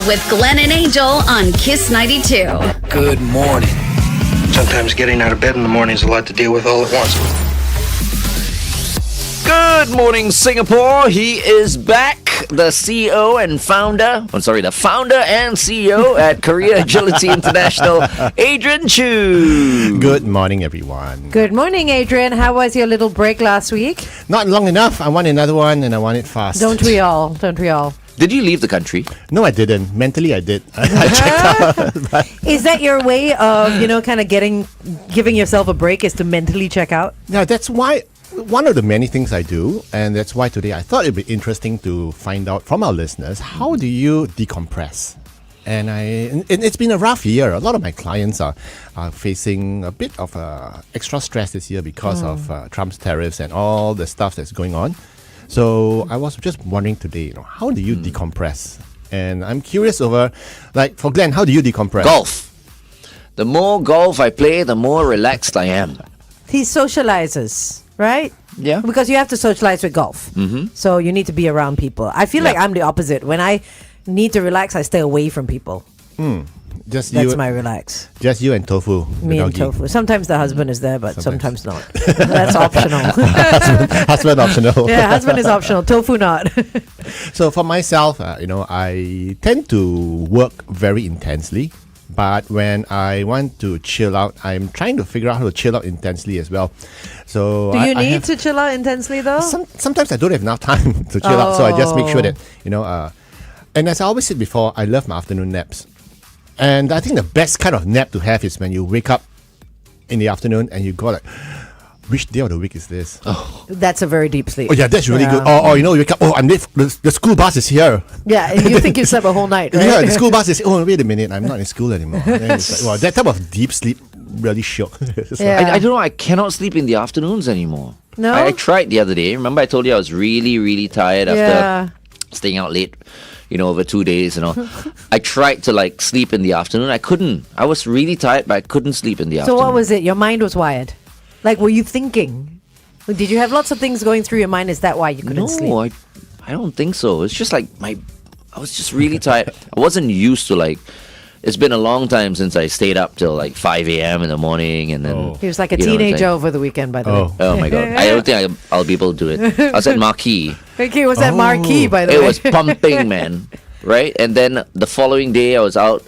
with Glenn and Angel on Kiss 92. Good morning. Sometimes getting out of bed in the morning is a lot to deal with all at once. Good morning, Singapore. He is back. The CEO and founder, the founder and CEO at Korea Agility International, Adrian Choo. Good morning, everyone. Good morning, Adrian. How was your little break last week? Not long enough. I want another one, and I want it fast. Don't we all? Did you leave the country? No, I didn't. Mentally, I did. I checked out. Is that your way of, kind of giving yourself a break, is to mentally check out? Yeah, that's why one of the many things I do, and that's why today I thought it'd be interesting to find out from our listeners, how do you decompress? And it's been a rough year. A lot of my clients are facing a bit of extra stress this year because of Trump's tariffs and all the stuff that's going on. So I was just wondering today, how do you decompress? And I'm curious over, for Glenn, how do you decompress? Golf. The more golf I play, the more relaxed I am. He socializes, right? Yeah. Because you have to socialize with golf. Mm-hmm. So you need to be around people. I feel like I'm the opposite. When I need to relax, I stay away from people. That's my relax. Just you and Tofu. Me and Tofu. Sometimes the husband is there, but sometimes not. That's optional. Husband optional. Yeah, husband is optional. Tofu not. So for myself, I tend to work very intensely. But when I want to chill out, I'm trying to figure out how to chill out intensely as well. So do you need to chill out intensely though? Sometimes I don't have enough time to chill out, so I just make sure that and as I always said before, I love my afternoon naps. And I think the best kind of nap to have is when you wake up in the afternoon and you go like, which day of the week is this? Oh, that's a very deep sleep. Oh yeah, that's really good. Or you wake up, I'm late. The school bus is here. Yeah, and you think you slept a whole night, right? Yeah, the school bus is, wait a minute, I'm not in school anymore. Then it's like, that type of deep sleep really shook. Yeah. I don't know, I cannot sleep in the afternoons anymore. No? I tried the other day. Remember I told you I was really, really tired after staying out late, over 2 days, I tried to sleep in the afternoon. I couldn't. I was really tired, but I couldn't sleep in the afternoon. So what was it? Your mind was wired? Were you thinking? Did you have lots of things going through your mind? Is that why you couldn't sleep? No, I don't think so. It's just I was just really tired. I wasn't used to it's been a long time since I stayed up till 5 a.m. in the morning, and then He was like a teenager over the weekend, by the way. Oh my god! I don't think I'll be able to do it. I was at Marquee. Okay, was that Marquee, by the way? It was pumping, man. Right, and then the following day I was out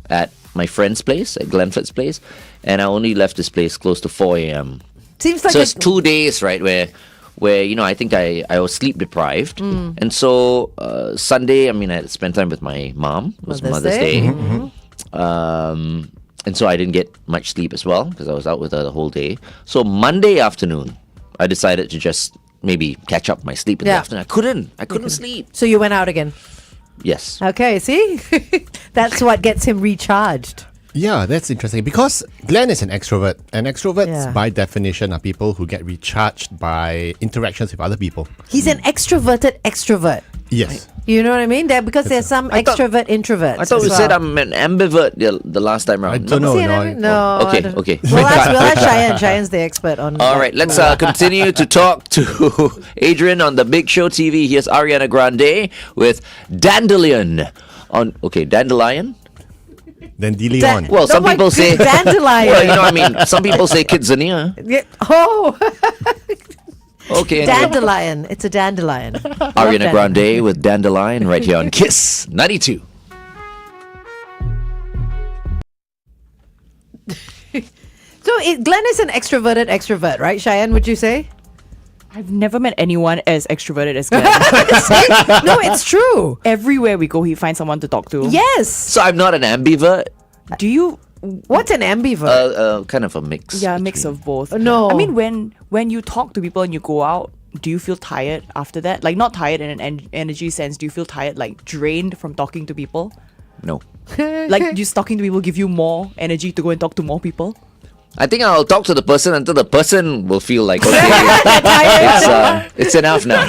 at my friend's place, at Glenford's place, and I only left this place close to 4 a.m. Seems like so it's 2 days, right, where I think I was sleep deprived, and so Sunday, I spent time with my mom. It was Mother's Day. Mm-hmm. And so I didn't get much sleep as well because I was out with her the whole day. So Monday afternoon, I decided to just maybe catch up my sleep in the afternoon. I couldn't sleep. So you went out again? Yes. Okay, see? That's what gets him recharged. Yeah, that's interesting because Glenn is an extrovert, and extroverts by definition are people who get recharged by interactions with other people. He's an extroverted extrovert. Yes. You know what I mean? Because there's some extrovert introverts. I thought you said I'm an ambivert the last time around. I don't know. No. Okay. We'll ask Cheyenne. Cheyenne's the expert on. All right, let's continue to talk to Adrian on the Big Show TV. Here's Ariana Grande with Dandelion. Dandelion? Dandelion. Well, some people say dandelion. Well, some people say kidzania. Yeah. Oh. Okay. Dandelion. It's a dandelion. Ariana Grande with Dandelion right here on Kiss 92. So Glenn is an extroverted extrovert, right, Cheyenne, would you say? I've never met anyone as extroverted as Glenn. No, it's true. Everywhere we go, he finds someone to talk to. Yes. So I'm not an ambivert? Do you... What's an ambivert? Kind of a mix. Yeah, a mix of both. No. I mean, when you talk to people and you go out, do you feel tired after that? Not tired in an energy sense. Do you feel tired, drained from talking to people? No. Just talking to people give you more energy to go and talk to more people? I think I'll talk to the person until the person will feel like, okay, it's enough now.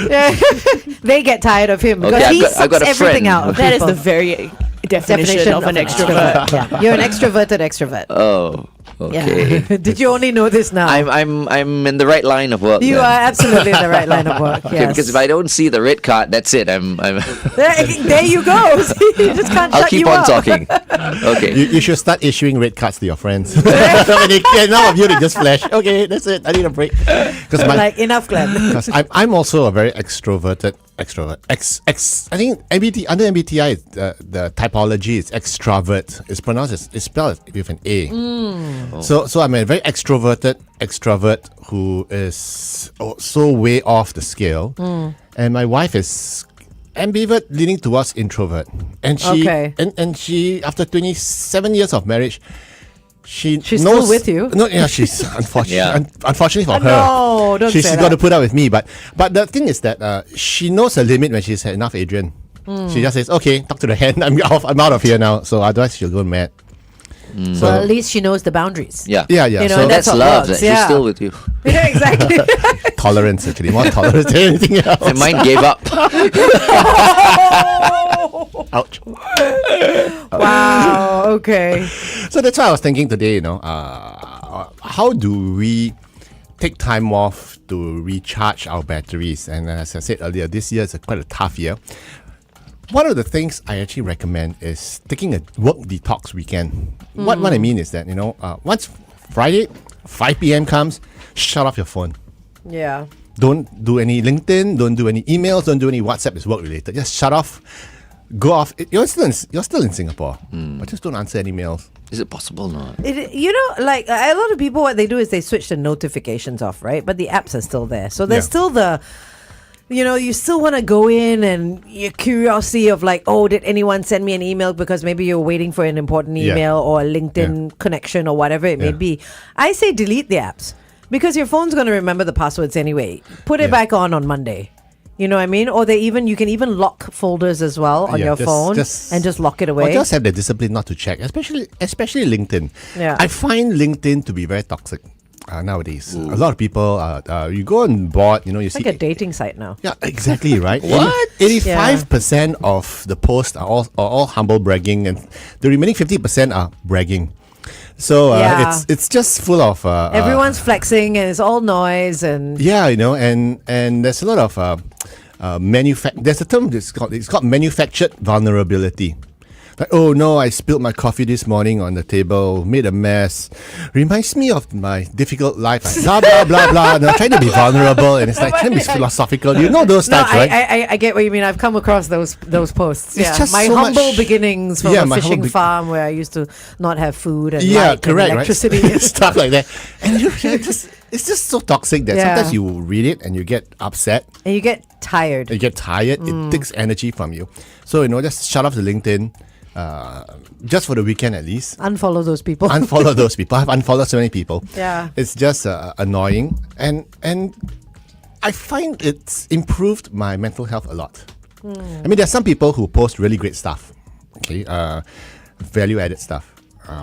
They get tired of him because Okay, he I've got a everything friend. out of That is people. the very definition of an extrovert. Yeah. You're an extroverted extrovert. Oh, Okay. Yeah. Did you only know this now? I'm in the right line of work. You then. are absolutely in the right line of work. Okay, Yes. because if I don't see the red card, that's it. I'm there you go. You just can't I'll shut keep you on up. talking. Okay. You should start issuing red cards to your friends. When they get enough of you to just flash. Okay, that's it. I need a break. Because Like enough, Glenn. Because I'm also a very extroverted extrovert. I think MBT under MBTI the typology is extrovert. It's pronounced it's spelled with an A. So I'm a very extroverted extrovert who is so way off the scale, and my wife is ambivert leaning towards introvert, and she and she after 27 years of marriage. She's still with you? No, yeah, she's unfortunately. Yeah. Unfortunately for her, No, don't she's say got to that. put up with me. But the thing is that she knows her limit when she's had enough. Adrian, she just says, "Okay, talk to the hand. I'm out of here now." So otherwise, she'll go mad. So Well, at least she knows the boundaries. Yeah. yeah. You know, So and That's what love. works, That she's still with you. Yeah, exactly. tolerance, actually, more tolerance than anything else. And mine gave up. Ouch. Wow. Okay. So that's why I was thinking today. How do we take time off to recharge our batteries? And as I said earlier, this year is quite a tough year. One of the things I actually recommend is taking a work detox weekend. What I mean is that, once Friday, 5 p.m. comes, shut off your phone. Yeah. Don't do any LinkedIn, don't do any emails, don't do any WhatsApp, it's work related. Just shut off, go off. You're still in Singapore, but just don't answer any mails. Is it possible or not? Like a lot of people, what they do is they switch the notifications off, right? But the apps are still there. So there's still the... you still want to go in and your curiosity of like, oh, did anyone send me an email? Because maybe you're waiting for an important email or a LinkedIn connection or whatever it may be. I say delete the apps because your phone's going to remember the passwords anyway. Put it back on Monday. You know what I mean? Or you can even lock folders as well on your phone and just lock it away. Or just have the discipline not to check, especially LinkedIn. Yeah. I find LinkedIn to be very toxic. Nowadays, a lot of people you go on board, you It's see like a dating site now. yeah, exactly right. What? 85% of the posts are all humble bragging, and the remaining 50% are bragging. So it's just full of Everyone's flexing and it's all noise and and there's a lot of there's a term it's called manufactured vulnerability. Like, oh no, I spilled my coffee this morning on the table, made a mess. Reminds me of my difficult life. Like, blah, blah, blah, blah. And I'm trying to be vulnerable, and it's like trying to be philosophical. You know those types, right? I get what you mean. I've come across those posts. It's Yeah, just my so humble much- beginnings from Yeah, a my humble fishing farm where I used to not have food and Yeah, light correct, and electricity. right? Stuff like that. And it's just so toxic that Yeah. sometimes you read it and you get upset, And you get tired. you get tired, it takes energy from you. So, just shut off the LinkedIn, just for the weekend at least. Unfollow those people. Unfollow those people. I've unfollowed so many people. Yeah. It's just annoying. And I find it's improved my mental health a lot. I mean, there are some people who post really great stuff. Okay. Value-added stuff.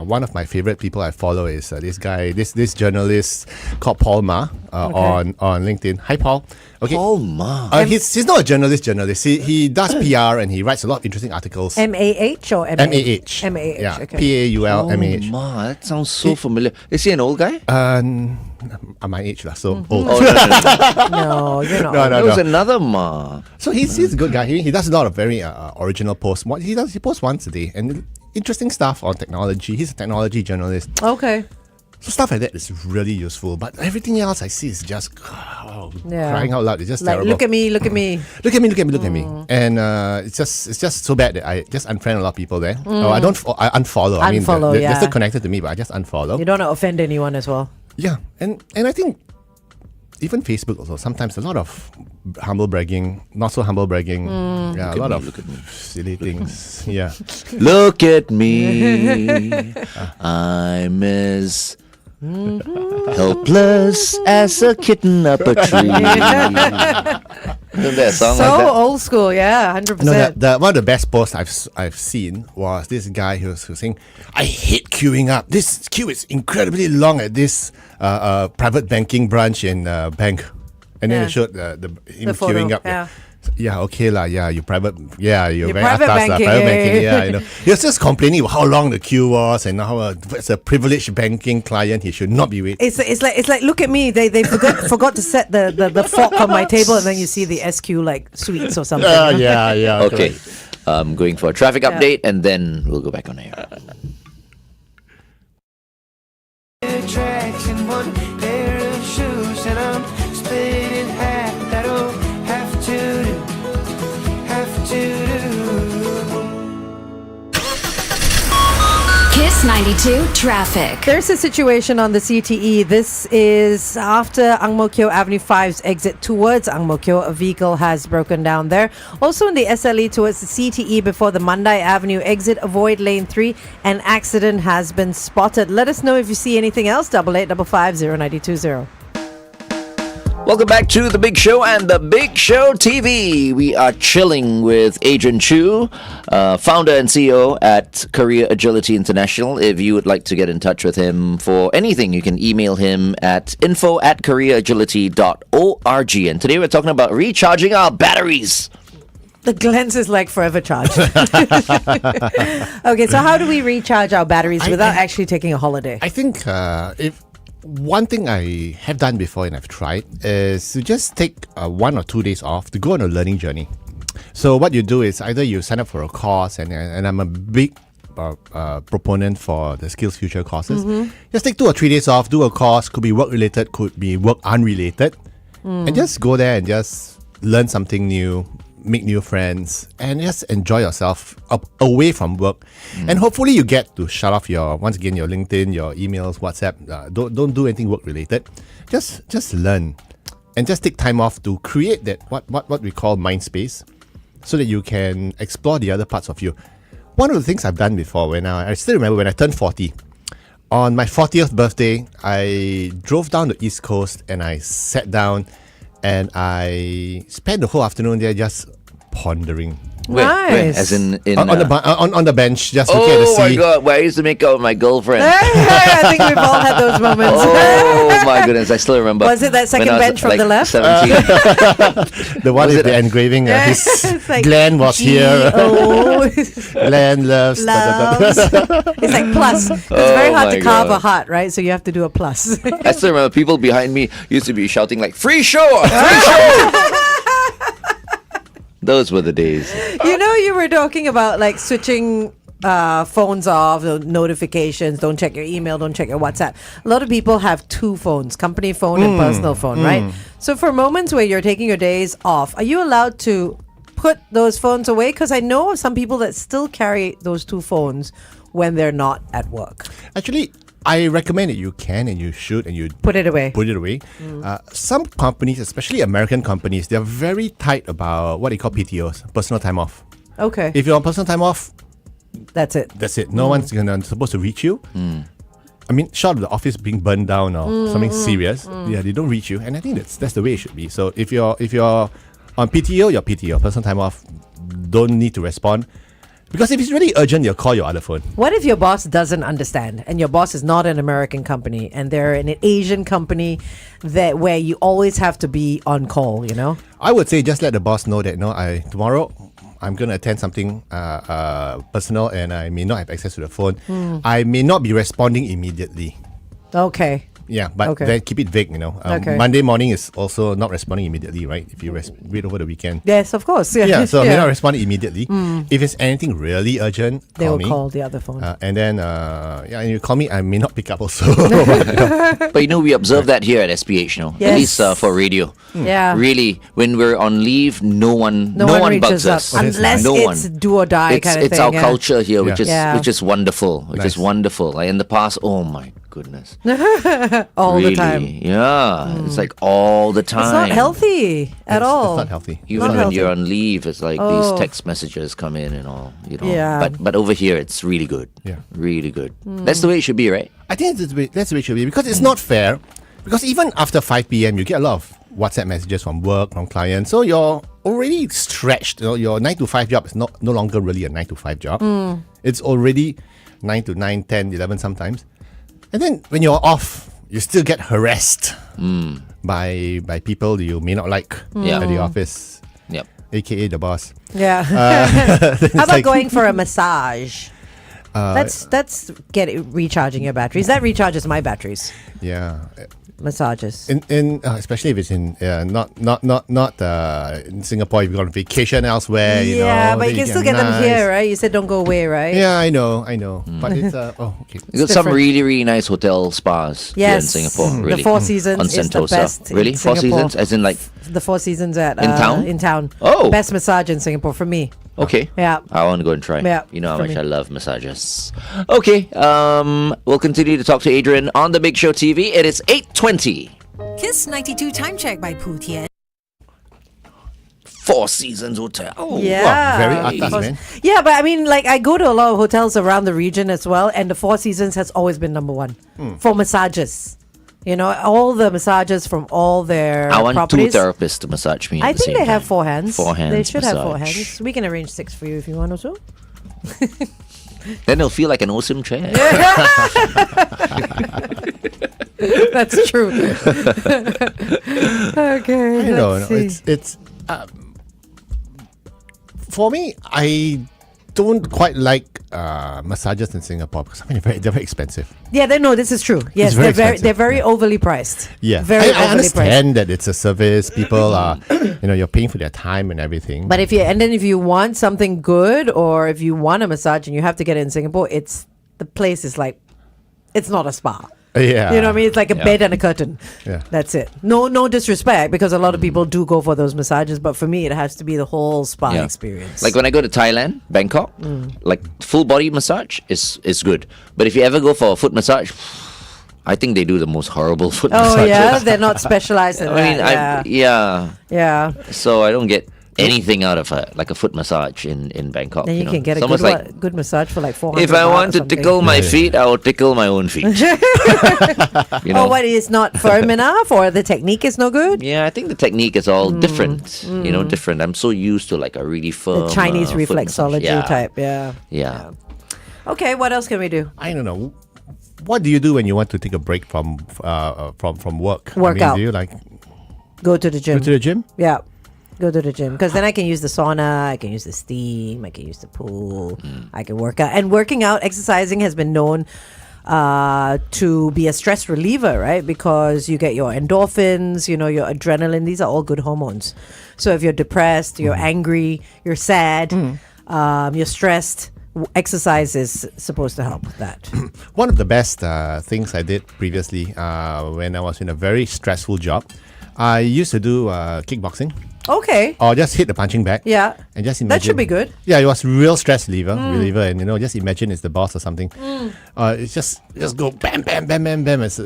One of my favorite people I follow is this guy, this journalist called Paul Ma on LinkedIn. Hi, Paul. Okay. Oh, ma. He's not a journalist. He does PR and he writes a lot of interesting articles. MAH or MAH. MAH. Yeah. Okay. PAUL Oh, MAH. ma, that sounds so familiar. Is he an old guy? My age, so old. Oh, no. No, you're not. No, There was another ma. So he's a good guy. He does a lot of very original posts. He posts once a day and interesting stuff on technology. He's a technology journalist. Okay. So stuff like that is really useful. But everything else I see is just crying out loud. It's just Like, terrible. look at me. Look at me. And it's just so bad that I just unfriend a lot of people there. Oh, I unfollow. I mean, Unfollow, they're yeah. still connected to me, but I just unfollow. You don't want to offend anyone as well. Yeah, and I think even Facebook also sometimes a lot of humble bragging, not so humble bragging. Yeah, a lot of silly things. Yeah. Look at me. I'm as helpless as a kitten up a tree. Isn't that a song So like that? old school, yeah, 100%. No, one of the best posts I've seen was this guy who was saying, "I hate queuing up. This queue is incredibly long at this private banking branch in bank." And then Yeah. it showed him The photo, queuing up. yeah. Yeah, okay lah. Yeah, you private. Yeah, you're very private atas lah, banking, private yeah, banking. yeah. Yeah, you know. He was just complaining about how long the queue was and how it's a privileged banking client. He should not be waiting. It's like look at me. They forgot to set the fork on my table, and then you see the SQ like sweets or something. Yeah. Okay. correct. Going for a traffic update and then we'll go back on air. Tracks in one pair of shoes, and I'm split in half. That'll have to do. Kiss 92 traffic. There's a situation on the CTE. This is after Ang Mo Kio Avenue 5's exit towards Ang Mo Kio. A vehicle has broken down there. Also in the SLE towards the CTE before the Mandai Avenue exit, avoid lane 3. An accident has been spotted. Let us know if you see anything else. 8855 Welcome back to The Big Show and The Big Show TV. We are chilling with Adrian Choo, founder and CEO at Career Agility International. If you would like to get in touch with him for anything, you can email him at info@careeragility.org. And today we're talking about recharging our batteries. The Glens is like forever charged. Okay, so how do we recharge our batteries without actually taking a holiday? I think if one thing I have done before and I've tried is to just take 1 or 2 days off to go on a learning journey. So what you do is either you sign up for a course, and I'm a big proponent for the Skills Future courses. Just take 2 or 3 days off, do a course, could be work related, could be work unrelated, and just go there and just learn something new, make new friends, and just enjoy yourself away from work. And hopefully you get to shut off your LinkedIn, your emails, WhatsApp. Don't do anything work related. Just learn and just take time off to create that what we call mind space, so that you can explore the other parts of you. One of the things I've done before, when I still remember when I turned 40, on my 40th birthday, I drove down the East Coast and I sat down and I spent the whole afternoon there just pondering. Where? Nice. As in on the bench, just looking at the oh my sea. God, where I used to make out with my girlfriend. I think we've all had those moments. Oh my goodness, I still remember. Was it that second when I was, bench from like, the left? 17. The one Was with it the engraving. It's His like Glenn was here. G-O. Glenn loves. Loves. It's like plus. It's very hard my to carve God. a heart, right? So you have to do a plus. I still remember people behind me used to be shouting like, "Free show! Free show!" Those were the days. You know, you were talking about like switching phones off, notifications, don't check your email, don't check your WhatsApp. A lot of people have 2 phones, company phone and personal phone, right? So for moments where you're taking your days off, are you allowed to put those phones away? Because I know of some people that still carry those 2 phones when they're not at work. Actually, I recommend that you can and you should and you Put it away. put it away. Some companies, especially American companies, they're very tight about what they call PTOs, personal time off. Okay. If you're on personal time off, That's it. that's it. No one's supposed to reach you. I mean, short of the office being burned down or something serious, they don't reach you, and I think that's the way it should be. So if you're on PTO, your PTO, personal time off, don't need to respond. Because if it's really urgent, you'll call your other phone. What if your boss doesn't understand and your boss is not an American company and they're an Asian company where you always have to be on call, you know? I would say just let the boss know that tomorrow I'm going to attend something personal and I may not have access to the phone. I may not be responding immediately. Okay. Yeah, but Okay. then keep it vague, Okay. Monday morning is also not responding immediately, right? If you wait over the weekend. Yes, of course. Yeah, Yeah, so I may not respond immediately. If it's anything really urgent, they call will me. call the other phone. And then, and you call me, I may not pick up also. But we observe that here at SPH, At Yes. least for radio. Yeah. Really, when we're on leave, no one reaches bugs up us. unless no it's one. do or die kind of It's thing. our culture here, which Yeah. is wonderful. Which is Nice. wonderful. Like in the past, oh my goodness. all really, the time. Yeah. It's like all the time. It's not healthy at all. It's not healthy. Even Not when healthy. you're on leave, it's like Oh. these text messages come in and all, Yeah. But over here, it's really good. Yeah. Really good. That's the way it should be, right? I think that's the way it should be, because it's not fair. Because even after 5 p.m., you get a lot of WhatsApp messages from work, from clients. So you're already stretched. Your 9 to 5 job is no longer really a 9 to 5 job. It's already 9 to 9, 10, 11 sometimes. And then when you're off, you still get harassed by people you may not like Yeah. at the office. Yep. aka the boss. Yeah. Then it's How about like- going for a massage? That's get it recharging your batteries. That recharges my batteries. Yeah. Massages. In especially if it's in not in Singapore, if you're on vacation elsewhere, you know. Yeah, but then you can still get them nice- here, right? You said don't go away, right? Yeah, I know. But it's okay. You got some different. really, really nice hotel spas here in Yes. Singapore. Mm. Really. The Four Seasons on is the Sentosa. best in Really? Four Singapore. Seasons? As in like, The Four Seasons at In town? In town. Oh. Best massage in Singapore for me. okay. Yeah. I want to go and try. Yeah, You know how for much me. I love massages. Okay. We'll continue to talk to Adrian on the Big Show TV. It is 8:20. Kiss 92 Time Check by Poo Tian. Four Seasons Hotel. Oh, Yeah. Very atas, man. Yeah, but I mean, like, I go to a lot of hotels around the region as well, and the Four Seasons has always been number one for massages. You know, all the massages from all their I want properties. 2 therapists to massage me. At I the think same they have time. 4 hands. Four hands. They should have 4 massage. hands. We can arrange 6 for you if you want also. Then it'll feel like an awesome chair. That's true. Okay. I know. let's see. It's for me. I don't quite like massages in Singapore because I mean they're very expensive. Yeah, this is true. Yes, very they're very expensive, overly priced. Yeah, Very I overly priced. understand that it's a service. People are, you're paying for their time and everything. But if you want something good, or if you want a massage and you have to get it in Singapore, the place is like, it's not a spa. yeah, You know what I mean? It's like a Yeah. bed and a curtain. Yeah. That's it. No disrespect, because a lot of people do go for those massages, but for me, it has to be the whole spa Yeah. experience. Like when I go to Thailand, Bangkok, like full body massage is good. But if you ever go for a foot massage, I think they do the most horrible foot oh massages. yeah, they're not specialized in I mean, that. Yeah. So I don't get anything out of like a foot massage in Bangkok. Then you know. can get a Someone's good massage for like 400. if I baht want or to something. tickle my Yeah. feet, I will tickle my own feet. You know. Oh, what is not firm enough, or the technique is no good? Yeah, I think the technique is all different. You know, different. I'm so used to like a really firm The Chinese foot massage. reflexology Yeah. type. Yeah. Yeah. Okay, what else can we do? I don't know. What do you do when you want to take a break from work? Workout. Do you like Go to the gym. go to the gym? Yeah. Go to the gym, because then I can use the sauna, I can use the steam, I can use the pool, I can work out. And working out, exercising has been known to be a stress reliever, right? Because you get your endorphins, your adrenaline. These are all good hormones. So if you're depressed, you're angry, you're sad, you're stressed, exercise is supposed to help with that. One of the best things I did previously when I was in a very stressful job, I used to do kickboxing Okay. or just hit the punching bag. Yeah. And just imagine. That should be good. Yeah, it was real stress reliever, and just imagine it's the boss or something. It's just go bam, bam, bam, bam, bam. It's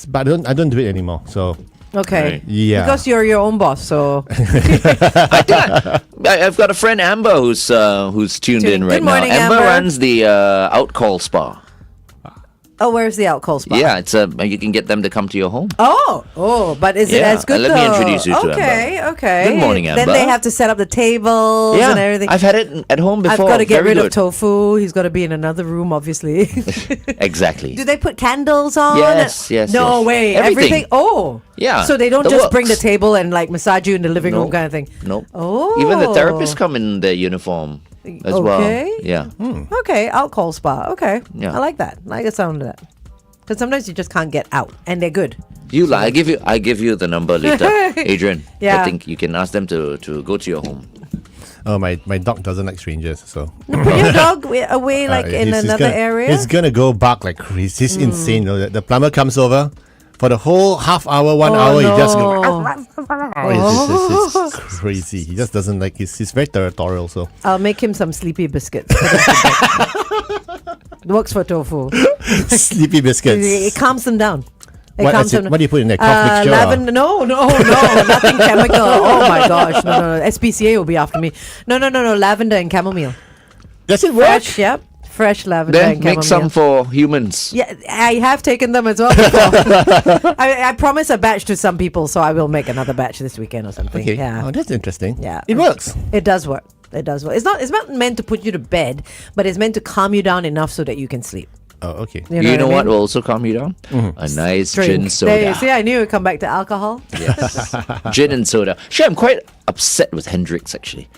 but I don't do it anymore. So Okay. Right. yeah, Because you're your own boss, so I've got a friend Amber who's tuned in Good right morning, now. Amber Amber. runs the Outcall Spa. where's the alcohol spot? Yeah, it's you can get them to come to your home. But is it Yeah, as good let me though? introduce you to Okay, Amber. okay. Good morning, Then Amber. they have to set up the tables and everything. I've had it at home I've before. got to get Very rid of good. tofu. He's got to be in another room, obviously. Exactly. Do they put candles on? Yes, yes, No yes. way. Everything. Oh. Yeah, So they don't the just bring the works. table and like massage you in the living room No. kind of thing. Nope. Oh. Even the therapists come in their uniform as well. Okay. Yeah. Okay, alcohol spa. Okay. Yeah. I like that. I like the sound of that. Because sometimes you just can't get out, and they're good. I give you the number later, Adrian. Yeah. I think you can ask them to go to your home. Oh, my dog doesn't like strangers, so Put your dog away like in he's another gonna, area. He's gonna go bark like crazy. He's insane. The plumber comes over for the whole half hour, 1 hour. He just go. It's crazy. He just doesn't like. He's very territorial. So I'll make him some sleepy biscuits. Works for tofu. sleepy biscuits. It calms them down. It What, calms them what do you put in there? Cough mixture? or- lavender. No, nothing chemical. Oh my gosh, no. SPCA will be after me. No. Lavender and chamomile. Does it work? Fresh, yep. Fresh lavender Then and chamomile. make some for humans. Yeah, I have taken them as well before. I promised a batch to some people, so I will make another batch this weekend or something. Okay. Yeah. Oh, that's interesting. Yeah. It works. It does work. It does work. It's not meant to put you to bed, but it's meant to calm you down enough so that you can sleep. Oh, okay. You know what will also calm you down? A nice Drink. gin There soda. you see, I knew it would come back to alcohol. Yes. Gin and soda. Sure, I'm quite upset with Hendrix actually.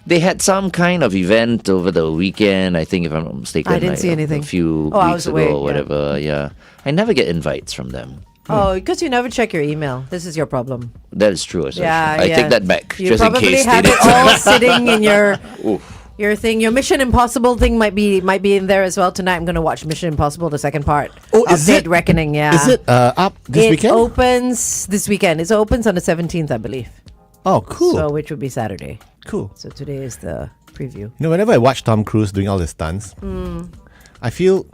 They had some kind of event over the weekend, I think, if I'm not mistaken. I didn't see anything. A few Oh, I weeks was ago away, or whatever. Yeah. I never get invites from them. Oh, because you never check your email. This is your problem. That is true. As well. Yeah, I take that back. You just in probably case they have did. it all sitting in your Oof. your thing. Your Mission Impossible thing might be in there as well tonight. I'm going to watch Mission Impossible, the second part. Oh, of is Dead it? Reckoning? Yeah. Is it up this it weekend? opens this weekend. It opens on the 17th, I believe. Oh, cool. So which would be Saturday. Cool. So today is the preview. You know, whenever I watch Tom Cruise doing all the stunts, I feel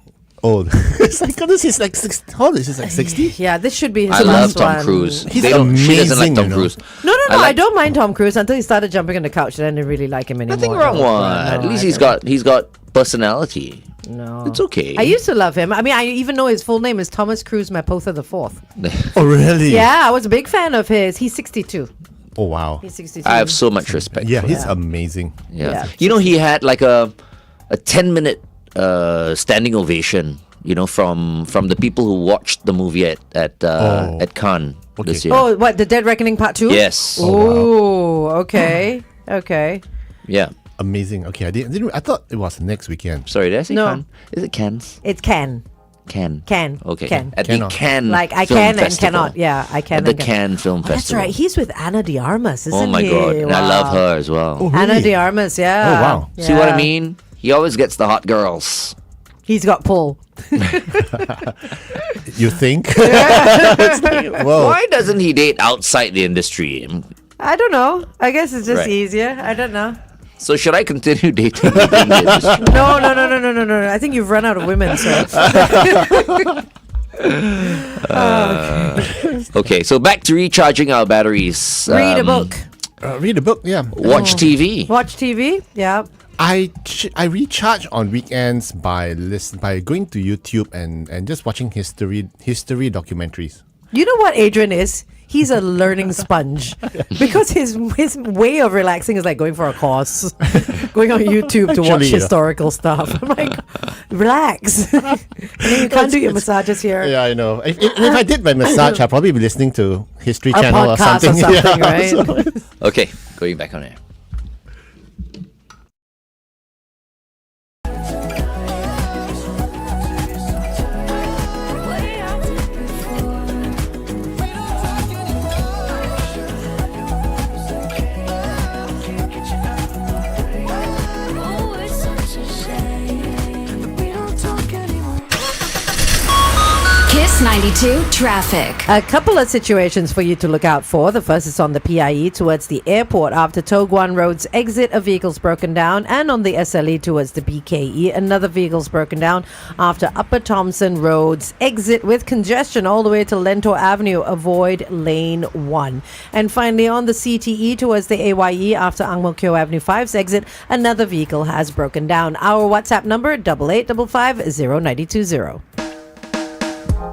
old. It's like, this is like 60. How old is this? Like 60? Yeah, this should be his I love last Tom one. Cruise. He's She doesn't like amazing, Tom you know. Cruise. No, I I like- don't mind Tom Cruise until he started jumping on the couch. Then I didn't really like him anymore. Nothing wrong with At least he's got personality. No, It's okay. I used to love him. I mean, I even know his full name is Thomas Cruise Mapotha the Fourth. Oh, really? Yeah, I was a big fan of his. He's 62. Oh, wow. He's 62. I have so much respect. Yeah, for he's him. amazing. Yeah. Yeah. You know, he had like a 10-minute standing ovation. You know, from the people who watched the movie at Cannes this year. Oh, what, the Dead Reckoning Part 2? Yes. Oh, okay. Okay. Yeah. Amazing. Okay, I thought it was next weekend. Sorry, did I say No. Cannes? Is it Cannes? It's Can. Cannes. Can. Okay. Can. At Cannot. the Cannes Like I Film can and Festival. cannot. Yeah, I can At the and can. Cannes Film Oh, that's Festival. right. He's with Anna de Armas, isn't he? Oh my god. And I love her as well. Oh, Anna really? de Armas, yeah. Oh, wow. See what I Yeah. mean? He always gets the hot girls. He's got pull. You think? Whoa. Why doesn't he date outside the industry? I don't know. I guess it's just Right. easier. I don't know. So should I continue dating within the industry? No. I think you've run out of women, so. Okay, so back to recharging our batteries. Read a book. Read a book, yeah. Watch TV. Watch TV. Yeah. I recharge on weekends by going to YouTube and just watching history documentaries. You know what Adrian is? He's a learning sponge because his way of relaxing is like going for a course, going on YouTube to watch Actually, yeah. historical stuff. I'm like, relax. And then you can't do your massages here. Yeah, I know. If I did my massage, I'd probably be listening to History A Channel or podcast something. or something, Yeah, right? so- Okay, going back on air. Kiss 92 traffic. A couple of situations for you to look out for. The first is on the PIE towards the airport after Toguan Road's exit, a vehicle's broken down, and on the SLE towards the BKE, another vehicle's broken down after Upper Thompson Road's exit with congestion all the way to Lentor Avenue. Avoid lane 1. And finally, on the CTE towards the AYE after Ang Mo Kio Avenue 5's exit, another vehicle has broken down. Our WhatsApp number 8855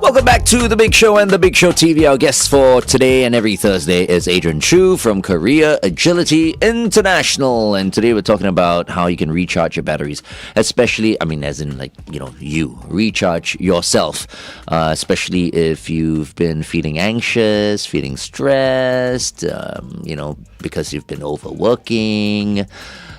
Welcome back to The Big Show and The Big Show TV. Our guest for today and every Thursday is Adrian Choo from Korea Agility International. And today we're talking about how you can recharge your batteries, especially, as in like, you recharge yourself, especially if you've been feeling anxious, feeling stressed, because you've been overworking.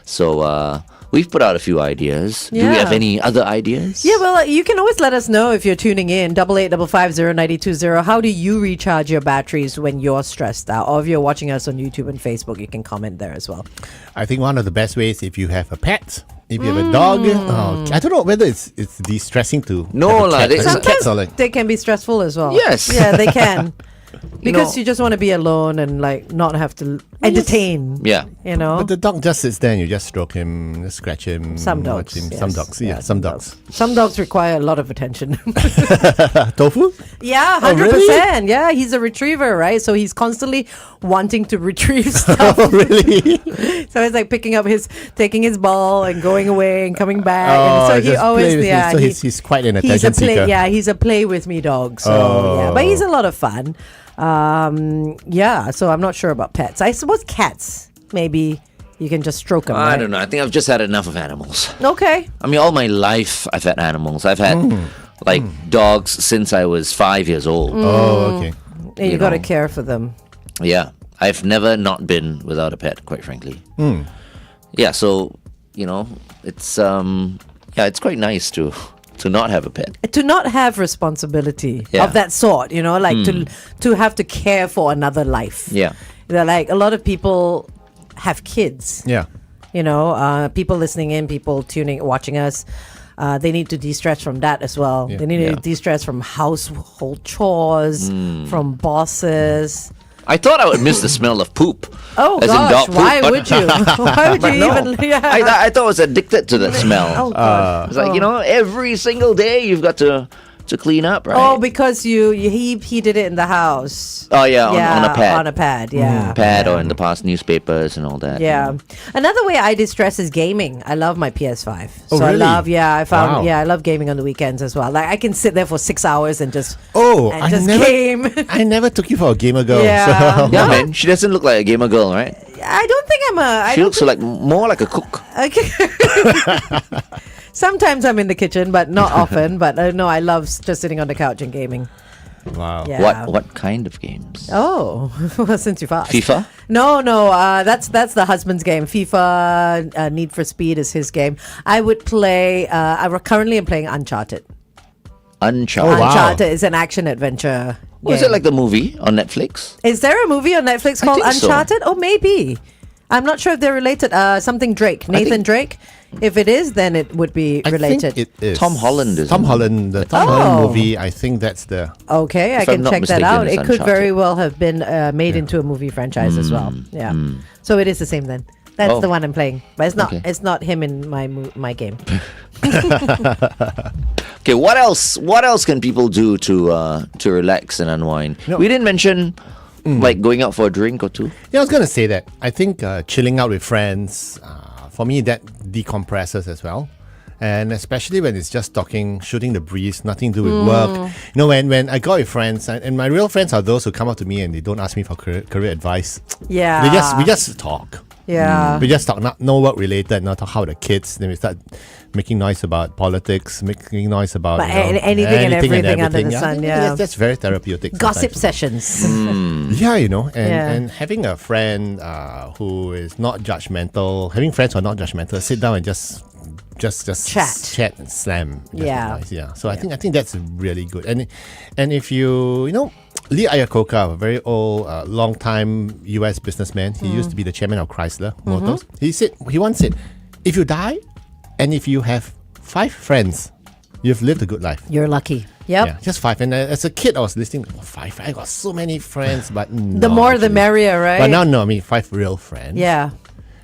So, we've put out a few ideas. Do we have Yeah. any other ideas? Yeah, well, you can always let us know if you're tuning in. 8855 How do you recharge your batteries when you're stressed out? Or if you're watching us on YouTube and Facebook, you can comment there as well. I think one of the best ways if you have a pet, if you have a dog. I don't know whether it's de-stressing to No have a lah, cat. they- I think cats are like, They can be stressful as well. Yes. Yeah, they can. Because know- you just want to be alone and like not have to entertain. Yeah. You know? but the dog just sits there and you just stroke him, just scratch him. Some watch dogs. him. yes. Some dogs, yeah, some dogs. Some dogs require a lot of attention. Tofu? Yeah, 100%. Oh, really? Yeah, he's a retriever, right? So he's constantly wanting to retrieve stuff. Oh, really? So it's like taking his ball and going away and coming back. Oh, and so he just always, play with me. yeah. So he's quite an he's attention a play, seeker. yeah, he's a play with me dog. So yeah, but he's a lot of fun. Yeah, so I'm not sure about pets. I suppose cats, maybe you can just stroke them. I don't know. I think I've just had enough of animals. Okay. All my life I've had animals. I've had like dogs since I was 5 years old. Oh, okay. You You got to know. care for them. Yeah, I've never not been without a pet, quite frankly. Yeah, so it's it's quite nice to not have a pet. To not have responsibility Yeah. of that sort, like to have to care for another life. Yeah. Like a lot of people have kids. Yeah. People listening in, people watching us, they need to de-stress from that as well. Yeah. They need Yeah. to de-stress from household chores, from bosses. I thought I would miss the smell of poop. Oh as in gosh, dog poop, why but- would you? Why would you No. even? Yeah. I thought I was addicted to the smell. Oh god. It's like, every single day you've got to clean up, right? Oh, because he did it in the house. Oh, yeah, on a pad. On a pad, yeah. Pad or in the past newspapers and all that. Yeah. Another way I distress is gaming. I love my PS5. Oh, so really? I Wow. love gaming on the weekends as well. Like I can sit there for 6 hours and just I never, game. I never took you for a gamer girl. Yeah. So. Yeah, man. She doesn't look like a gamer girl, right? I don't think I'm a. She looks like more like a cook. Okay. Sometimes I'm in the kitchen, but not often. But no, I love just sitting on the couch and gaming. Wow. Yeah. What kind of games? Oh, well, since you've asked. FIFA? No. That's the husband's game. FIFA, Need for Speed is his game. I would play. Currently, I'm playing Uncharted. Uncharted. Oh, wow. Uncharted is an action adventure. Was game. it like the movie on Netflix? Is there a movie on Netflix I called think so. Uncharted? Oh, maybe. I'm not sure if they're related. Something Drake, Nathan Drake. If it is, then it would be I related. think it is. Tom Holland is Tom in it. Holland. The Tom Oh. Holland movie, I think that's the... Okay, I If I'm can not check that mistaken, out. it's It could Uncharted. very well have been made into a movie franchise as well. Yeah. So it is the same then. That's Oh. the one I'm playing, but it's not. Okay. It's not him in my game. Okay, what else? What else can people do to relax and unwind? No. We didn't mention like going out for a drink or two. Yeah, I was going to say that. I think chilling out with friends, for me, that decompresses as well. And especially when it's just talking, shooting the breeze, nothing to do with work. When I go out with friends, and my real friends are those who come up to me and they don't ask me for career advice. Yeah. We just talk. Yeah. We just talk, no work related, not talk how the kids. Then we start making noise about politics, making noise about But anything and everything under the sun, I think yeah. that's very therapeutic. Gossip sometimes. sessions. Yeah, Yeah. and having a friend who is not judgmental, having friends who are not judgmental, sit down and just chat and slam. Just Yeah. nice, yeah. So I think that's really good. And if you Lee Iacocca, a very old, long-time U.S. businessman, he used to be the chairman of Chrysler Motors. He once said, if you die, and if you have 5 friends, you've lived a good life. You're lucky. Yep. Yeah, just 5. And as a kid, I was listening, 5. I got so many friends, but no, The more the actually. merrier, right? But now, no, I mean 5 real friends. Yeah.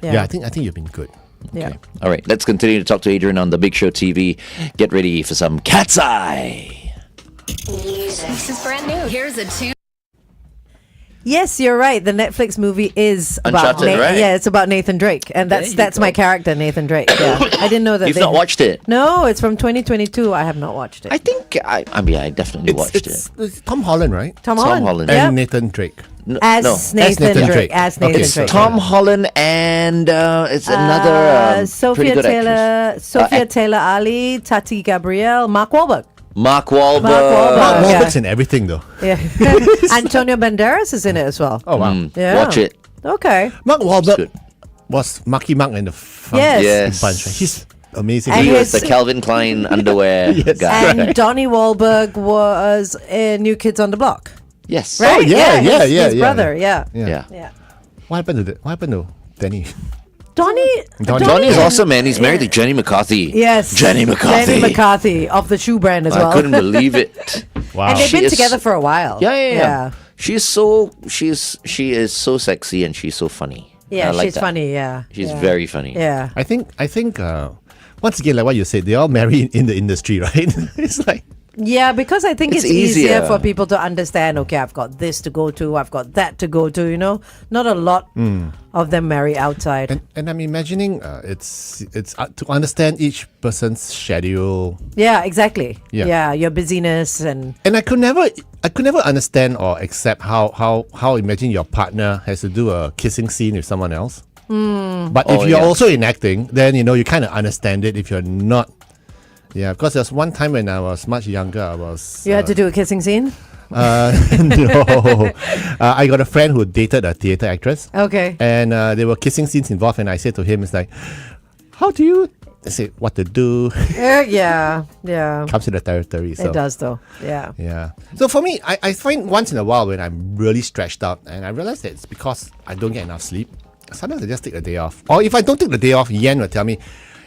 Yeah, I think you've been good. Yeah. Okay. All right, let's continue to talk to Adrian on the Big Show TV. Get ready for some cat's eye. This is brand new. Here's a tune. Yes, you're right. The Netflix movie is about Uncharted, right? Yeah, it's about Nathan Drake, and There you that's my go. character, Nathan Drake. Yeah, I didn't know that. You've not watched it? No, it's from 2022. I have not watched it. I think I definitely watched it. It's Tom Holland, right? Tom Tom Holland. Holland. Yep. And Nathan Drake. No, As no. Nathan Nathan Drake. Drake. As Nathan Okay, Drake. Tom Holland and it's another pretty Sophia good Taylor, actress. Sophia Taylor Ali, Tati Gabrielle, Mark Wahlberg. Mark Wahlberg. Wahlberg. Mark yeah. Wahlberg's in everything, though. Yeah. Antonio Banderas is in it as well. Oh, wow. Yeah. Watch it. Okay. Mark It's Wahlberg good. was Marky Mark in the fun Yes. Yes. bunch. Right? He's amazing. And He was his- the Calvin Klein underwear guy. And Donnie Wahlberg was in New Kids on the Block. Yes. Right? Oh, yeah, his brother. Yeah. Yeah. What happened to Danny? Donnie Johnny's awesome, man. He's married to Jenny McCarthy. Yes. Jenny McCarthy. Jenny McCarthy of the shoe brand as well. I couldn't believe it. Wow. And they've She been is- together for a while. Yeah. She is so sexy and she's so funny. Yeah, I like she's that. funny. Yeah. She's yeah. very funny. Yeah. I think once again, like what you said, they all marry in the industry, right? It's like Yeah, because I think It's it's easier easier. for people to understand, okay, I've got this to go to, I've got that to go to, Not a lot of them marry outside. and I'm imagining it's to understand each person's schedule. Yeah, exactly. Yeah. Yeah, your busyness and And I could never understand or accept how imagine your partner has to do a kissing scene with someone else. But if Oh, you're yeah. also enacting, then you kind of understand it. If you're not Yeah, because there was one time when I was much younger, I was... You had to do a kissing scene? No. I got a friend who dated a theatre actress. Okay. And there were kissing scenes involved, and I said to him, it's like, how do you... I said, what to do. Yeah. Comes to the territory. So. It does though. Yeah. Yeah. So for me, I find once in a while when I'm really stretched out, and I realize that it's because I don't get enough sleep, sometimes I just take the day off. Or if I don't take the day off, Yen will tell me,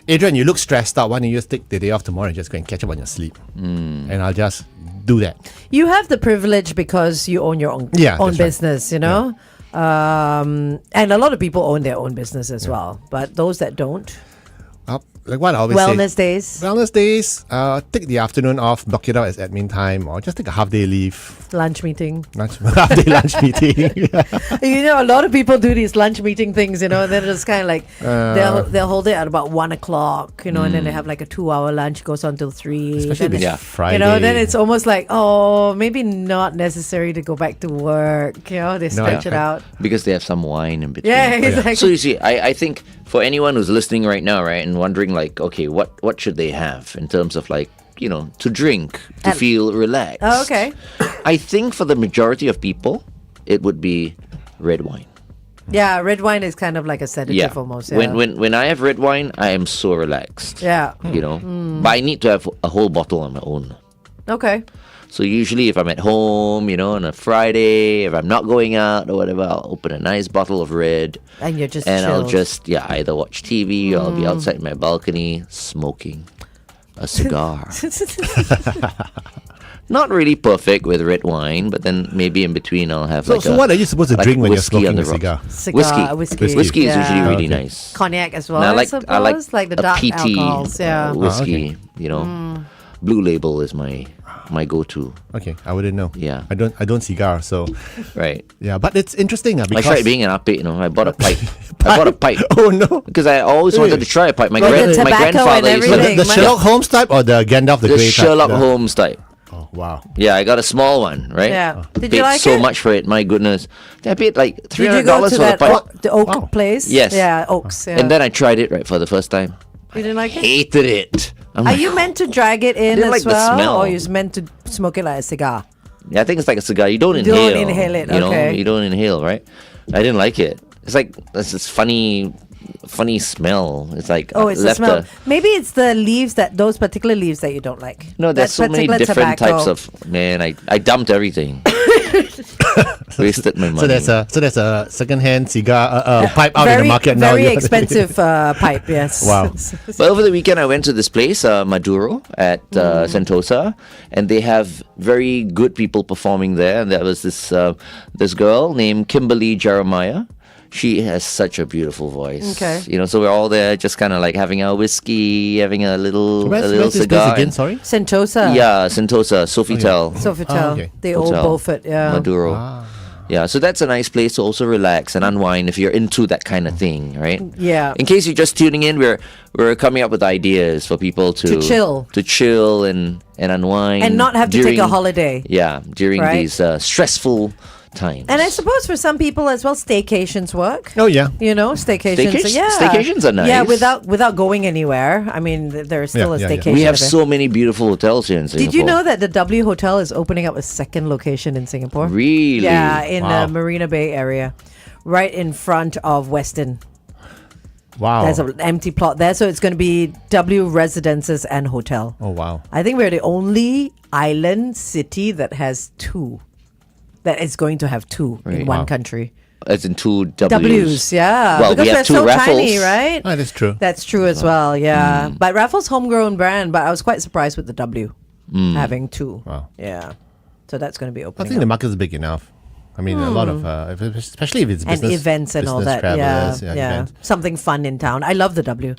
Adrian, you look stressed out. Why don't you just take the day off tomorrow and just go and catch up on your sleep? And I'll just do that. You have the privilege because you own your own that's right. business, you know? And a lot of people own their own business as well. But those that don't, Like what I always say. wellness days, take the afternoon off, block it out as admin time, or just take a half day leave. lunch meeting. Half day lunch meeting. You know, a lot of people do these lunch meeting things, you know, and then it's kind of like they'll hold it at about 1 o'clock, you know, and then they have like a 2-hour lunch, goes on till 3. Especially Then if it's- it's Friday. You know, then it's almost like, oh, maybe not necessary to go back to work. You know, they stretch it out. Because they have some wine in between. Yeah, exactly. So you see, I think for anyone who's listening right now, right, and wondering like, okay, what should they have in terms of like, you know, to drink to feel relaxed? Oh, okay. I think for the majority of people, it would be red wine. Yeah, red wine is kind of like a sedative almost. Yeah. When I have red wine, I am so relaxed. Yeah. You know, but I need to have a whole bottle on my own. Okay. So usually if I'm at home, you know, on a Friday, if I'm not going out or whatever, I'll open a nice bottle of red. And you're just And I'll chilled. just, either watch TV or I'll be outside my balcony smoking a cigar. Not really perfect with red wine, but then maybe in between I'll have So what are you supposed to like drink when you're whiskey on smoking a the rocks. cigar? Whiskey. Whiskey is usually yeah. really Okay. nice. Cognac as well, And I suppose, like the a dark PT alcohols. Yeah. whiskey, you know. Blue Label is my go-to. Okay, I wouldn't know. Yeah. I don't cigar, so Right. yeah. But it's interesting I because tried being an update, you know. I bought a pipe. I bought a pipe. Oh no. Because I always wanted to try a pipe. My, Like the my tobacco and grandfather used to everything. The Sherlock Holmes type or the Gandalf the the Grey type? Sherlock Holmes type. Oh wow. Yeah, I got a small one, right? Yeah. Did Paid you like so it? much for it, my goodness. I paid like Did you $300 go to for the that pipe. the oak Wow. place? Yes. Yeah, Oaks. Yeah. And then I tried it right for the first time. you didn't like it? Hated it. I'm Are like, you meant to drag it in didn't as like the well, smell. or you're meant to smoke it like a cigar? Yeah, I think it's like a cigar. You don't Don't inhale. inhale it, You know, okay. you don't inhale, right? I didn't like it. It's like this funny smell. It's like Oh, it's the left smell. Maybe it's the leaves those particular leaves that you don't like. No, there's That so many particular different tobacco. types of. Man, I dumped everything. Wasted my money. So there's a second-hand cigar pipe out in the market now. Very You- expensive pipe. Yes. Wow. But over the weekend, I went to this place, Maduro, at Sentosa, and they have very good people performing there. And there was this girl named Kimberly Jeremiah. She has such a beautiful voice. Okay. You know, so we're all there just kind of like having our whiskey, having a little Where's this cigar. place again? and- Sorry. Sentosa. Yeah, Sentosa, Sofitel. Sofitel. okay. The old Hotel. Beaufort. Yeah. Maduro. Yeah, so that's a nice place to also relax and unwind if you're into that kind of thing, right? Yeah. In case you're just tuning in, we're coming up with ideas for people to chill. and unwind And not have to take a holiday. Yeah, during Right? these stressful times. And I suppose for some people as well, staycations work. Oh yeah. You know, staycations. Staycations are nice. Yeah, without going anywhere. I mean, there's still a Yeah, yeah, yeah. staycation. we have event. so many beautiful hotels here in Singapore. Did you know that the W Hotel is opening up a second location in Singapore? Really? Yeah, in Wow. Marina Bay area, right in front of Westin. Wow. There's an empty plot there, so it's going to be W Residences and Hotel. Oh wow. I think we're the only island city that has two. That is going to have two in Right. one Wow. country. As in two W's. W's, yeah. Well, because we have we're two so Raffles. tiny, right? Ah, that's true. That's true as well, yeah. But Raffles homegrown brand, but I was quite surprised with the W having two. Wow. Yeah. So that's going to be I opening think the up. market is big enough. I mean, a lot of, especially if it's And business events and all business that. Yeah. travelers, Yeah. events. Something fun in town. I love the W.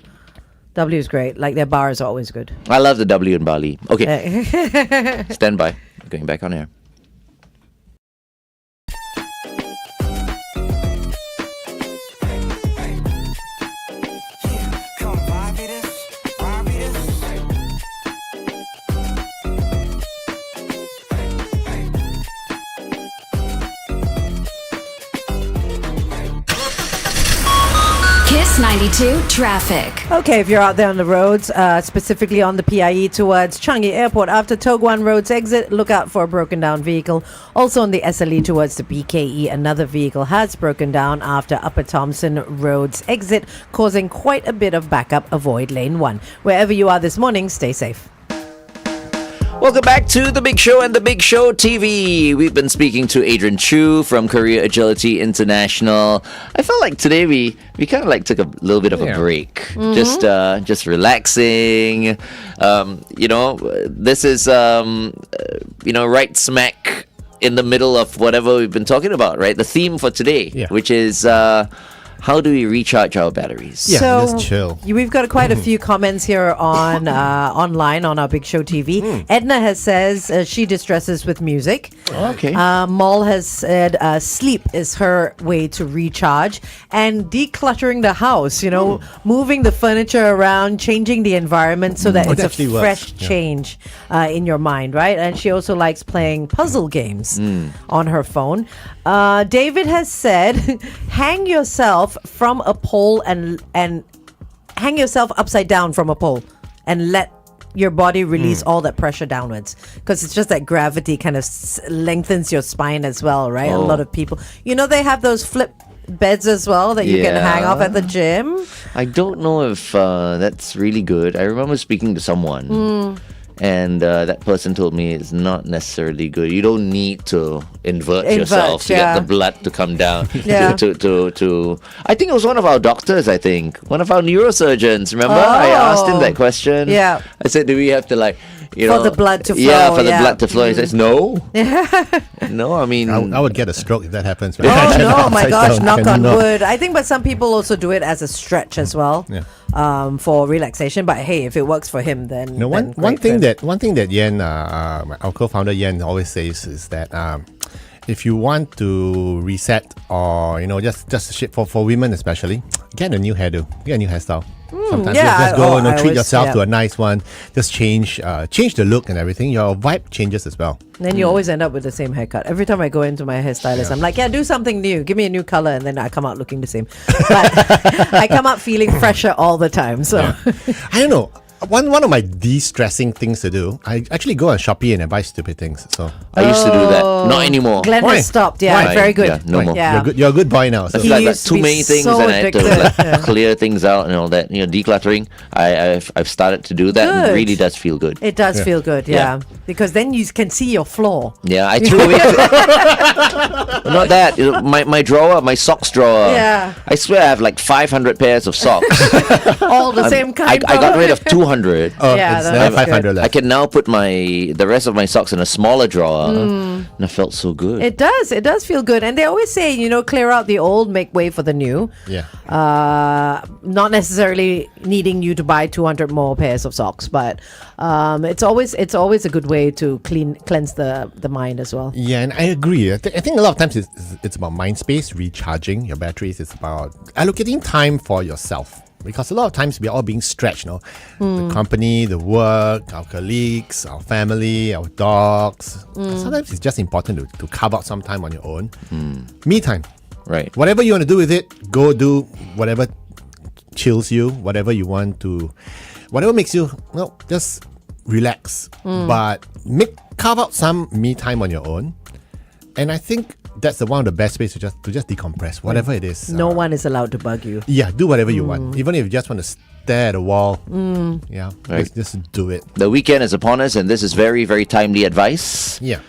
W is great. Like their bars are always good. I love the W in Bali. Okay, stand by. Going back on air. Come vibe with us, vibe with us. Kiss Kiss 92 traffic. Okay, if you're out there on the roads, specifically on the PIE towards Changi Airport after Toh Guan Road's exit, look out for a broken down vehicle. Also on the SLE towards the BKE, another vehicle has broken down after Upper Thompson Road's exit, causing quite a bit of backup. Avoid lane 1. Wherever you are this morning, stay safe. Welcome back to The Big Show and The Big Show TV. We've been speaking to Adrian Choo from Career Agility International. I felt like today we kind of like took a little bit of a break, just relaxing. This is right smack in the middle of whatever we've been talking about, right? The theme for today, which is how do we recharge our batteries? Yeah, So just chill. We've got quite a few comments here on online on our Big Show TV. Edna says she distresses with music. Okay. Mol has said sleep is her way to recharge, and decluttering the house, moving the furniture around, changing the environment so that Oh, it's that a actually works. fresh change in your mind, right? And she also likes playing puzzle games on her phone. David has said hang yourself from a pole and hang yourself upside down from a pole and let your body release all that pressure downwards, because it's just that gravity kind of lengthens your spine as well, right? A lot of people, they have those flip beds as well that you can hang off at the gym. I don't know if that's really good. I remember speaking to someone, and that person told me it's not necessarily good. You don't need to invert yourself to get the blood to come down. Yeah. To I think it was one of our doctors. I think one of our neurosurgeons. Remember, I asked him that question. Yeah. I said, do we have to For the blood to flow, Yeah, for the yeah. blood to flow. He says, no. No, I mean, I would get a stroke if that happens. Oh no, my gosh, knock on Cannot. wood. I think, but some people also do it as a stretch as well, for relaxation. But hey, if it works for him, then No, then one great for thing him. that Yen, our co-founder Yen, always says is that if you want to reset or just shit for women especially, get a new hairdo, get a new hairstyle. Sometimes just go I treat always- yourself to a nice one. Just change the look and everything. Your vibe changes as well. Then you always end up with the same haircut. Every time I go into my hairstylist, I'm like, do something new. Give me a new color. And then I come out looking the same. But I come out feeling fresher all the time. So I don't know. One of my de-stressing things to do, I actually go on Shopee and I buy stupid things. So I used to do that. Not anymore. Glenn Why? has stopped. Yeah, Why? very good. Yeah, no more. Yeah. you're a good boy now. So. I feel like used to too be many things, so and I had to addicted. clear things out and all that. Decluttering. I've started to do that. And Good. it really does feel good. It does feel good, yeah. Because then you can see your floor. Yeah, I threw away. Not that. My drawer, my socks drawer. Yeah. I swear I have like 500 pairs of socks. All the same kind. I got rid of 200. Yeah, it's that's 500 good. left. I can now put the rest of my socks in a smaller drawer, and I felt so good. It does feel good. And they always say, clear out the old, make way for the new. Yeah. Not necessarily needing you to buy 200 more pairs of socks, but it's always a good way to cleanse the mind as well. Yeah, and I agree. I think a lot of times it's about mind space, recharging your batteries. It's about allocating time for yourself. Because a lot of times we're all being stretched, the company, the work, our colleagues, our family, our dogs. Sometimes it's just important to carve out some time on your own. Me time. Right. Whatever you want to do with it, go do whatever chills you, whatever you want to, whatever makes you, just relax. But carve out some me time on your own. And I think that's one of the best ways to just decompress, whatever it is. No one is allowed to bug you. Yeah, do whatever you want. Even if you just want to stare at a wall. Yeah, Right. just do it. The weekend is upon us, and this is very, very timely advice. Yeah.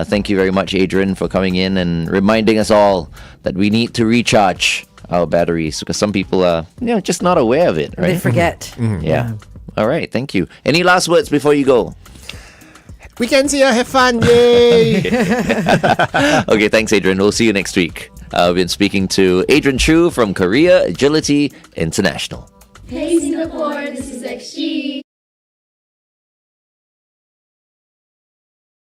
Thank you very much, Adrian, for coming in and reminding us all that we need to recharge our batteries, because some people are just not aware of it, They right? forget. Yeah. All right. Thank you. Any last words before you go? Weekends here, have fun, yay! Okay, thanks, Adrian. We'll see you next week. We've been speaking to Adrian Choo from Career Agility International. Hey Singapore, this is XG.